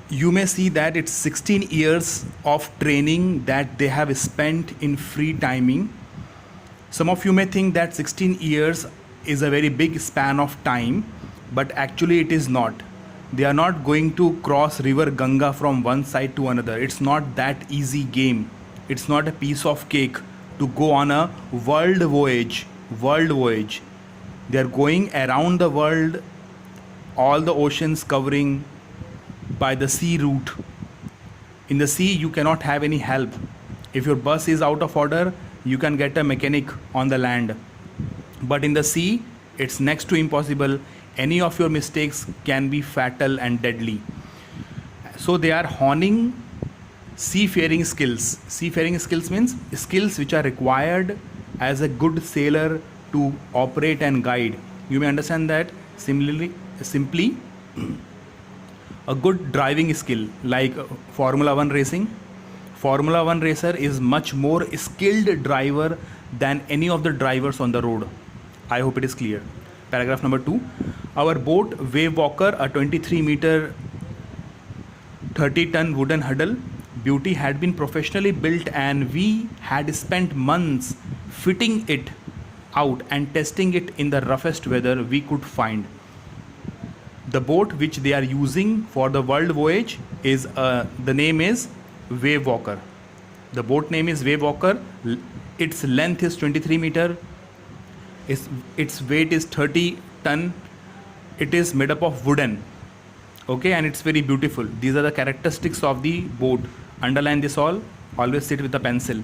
You may see that it's 16 years of training that they have spent in free timing. Some of you may think that 16 years is a very big span of time, but actually it is not. They are not going to cross river Ganga from one side to another. It's not that easy game. It's not a piece of cake to go on a world voyage. They are going around the world, all the oceans covering by the sea route. In the sea, you cannot have any help. If your bus is out of order, you can get a mechanic on the land. But in the sea, it's next to impossible. Any of your mistakes can be fatal and deadly. So they are honing seafaring skills. Seafaring skills means skills which are required as a good sailor to operate and guide. You may understand that simply a good driving skill, like Formula 1 racing. Formula 1 racer is much more skilled driver than any of the drivers on the road. I hope it is clear. Paragraph number 2. Our boat Wave Walker, a 23-meter 30-ton wooden huddle beauty, had been professionally built, and we had spent months fitting it out and testing it in the roughest weather we could find. The boat which they are using for the world voyage is the name is Wave Walker. The boat name is Wave Walker. Its length is 23 meter. Its weight is 30 ton. It is made up of wooden. Okay, and it's very beautiful. These are the characteristics of the boat. Underline this all. Always sit with a pencil.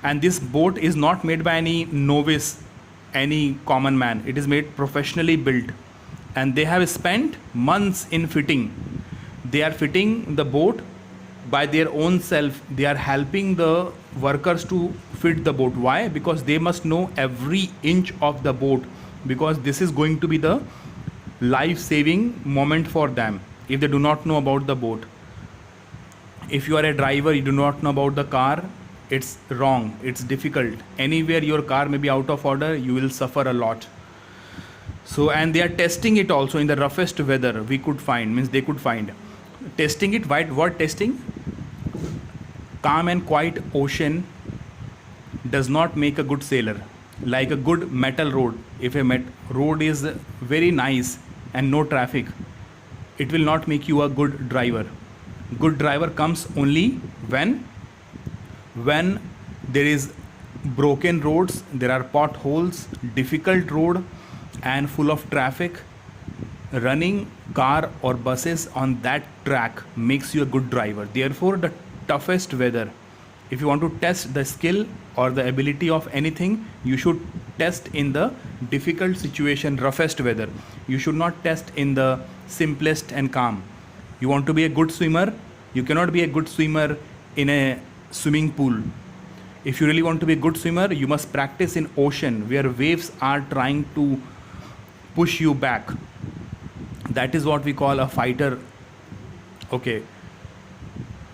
And this boat is not made by any novice, any common man. It is made professionally built. And they have spent months in fitting. They are fitting the boat by their own self. They are helping the workers to fit the boat. Why? Because they must know every inch of the boat, because this is going to be the life-saving moment for them if they do not know about the boat. If you are a driver, you do not know about the car, it's wrong, it's difficult. Anywhere your car may be out of order, you will suffer a lot. So, and they are testing it also in the roughest weather we could find, means they could find. Testing it, what testing? Calm and quiet ocean does not make a good sailor. Like a good metal road, if a road is very nice and no traffic, it will not make you a good driver. Good driver comes only when there is broken roads, there are potholes, difficult road and full of traffic. Running car or buses on that track makes you a good driver. Therefore, the toughest weather, if you want to test the skill or the ability of anything, you should test in the difficult situation, roughest weather. You should not test in the simplest and calm. You want to be a good swimmer, you cannot be a good swimmer in a swimming pool. If you really want to be a good swimmer, you must practice in ocean where waves are trying to push you back. That is what we call a fighter. Okay.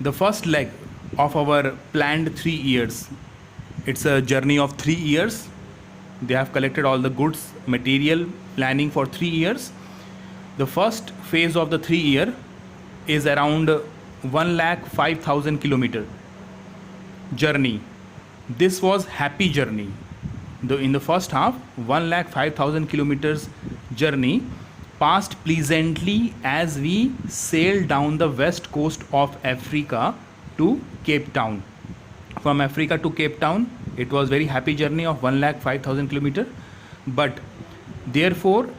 The first leg of our planned 3 years. It's a journey of 3 years. They have collected all the goods, material, planning for 3 years. The first phase of the 3 year is around 1,05,000 kilometer journey. This was happy journey. In the first half, 1,05,000 kilometers journey passed pleasantly as we sailed down the west coast of Africa to Cape Town. From Africa to Cape Town, it was very happy journey of 1,05,000 kilometers. But therefore,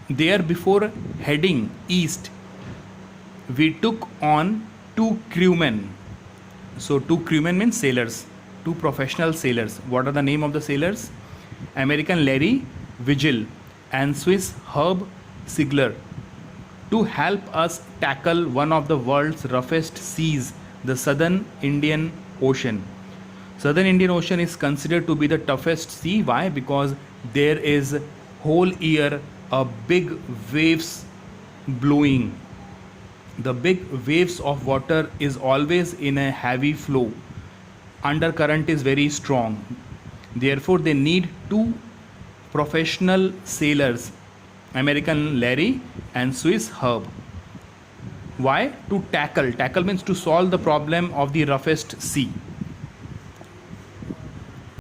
before heading east, we took on 2 crewmen. So 2 crewmen means sailors, 2 professional sailors. What are the name of the sailors? American Larry Vigil and Swiss Herb Sigler, to help us tackle one of the world's roughest seas, the Southern Indian Ocean. Southern Indian Ocean is considered to be the toughest sea. Why? Because there is whole year a big waves blowing. The big waves of water is always in a heavy flow. Undercurrent is very strong. Therefore, they need 2 professional sailors, American Larry and Swiss Herb. Why? To tackle. Tackle means to solve the problem of the roughest sea.